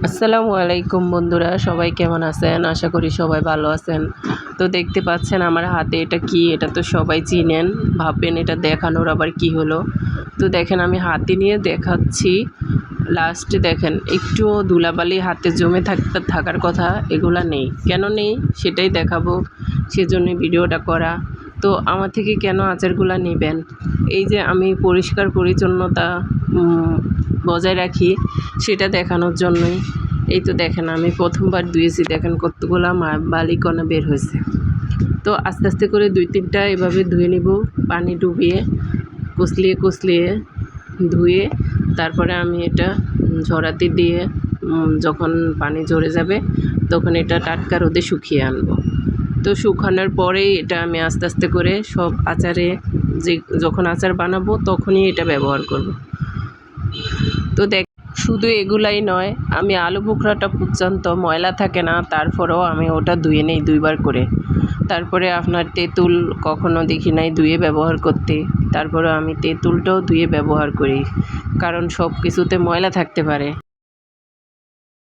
আসসালামু আলাইকুম বন্ধুরা, সবাই কেমন আছেন? আশা করি সবাই ভালো আছেন। তো দেখতে পাচ্ছেন আমার হাতে এটা কি? এটা তো সবাই চিনেন, ভাববেন এটা দেখানোর আবার কি হলো। তো দেখেন আমি হাতে নিয়ে দেখাচ্ছি। লাস্টে দেখেন একটুও ধুলাবালি হাতে জমে থাকার কথা এগুলা নেই। কেন নেই সেটাই দেখাবো, সেজন্যই ভিডিওটা করা। তো আমার থেকে কেন আচারগুলা নেবেন? এই যে আমি পরিষ্কার পরিচ্ছন্নতা বজায় রাখি, সেটা দেখানোর জন্যই। এই তো দেখেন আমি প্রথমবার ধুয়েছি, দেখেন কতগুলা বালিকণা বের হয়েছে। তো আস্তে আস্তে করে 2-3টা এভাবে ধুয়ে নিব, পানি ডুবিয়ে কুচলিয়ে কুচলিয়ে ধুয়ে তারপরে আমি এটা ঝরাতে দিয়ে যখন পানি ঝরে যাবে তখন এটা টাটকা রোদে শুকিয়ে আনবো। তো শুকানোর পরেই এটা আমি আস্তে আস্তে করে সব আচারে, যখন আচার বানাবো তখনই এটা ব্যবহার করব। তো শুধু এগুলাই নয়, আমি আলু বোখরাটা পর্যন্ত ময়লা থাকে না, তারপরেও আমি ওটা ধুয়ে নেই 2বার করে। তারপরে আপনার তেঁতুল কখনো দেখি নাই ধুয়ে ব্যবহার করতে, তারপরেও আমি তেঁতুলটাও ধুয়ে ব্যবহার করি, কারণ সব কিছুতে ময়লা থাকতে পারে।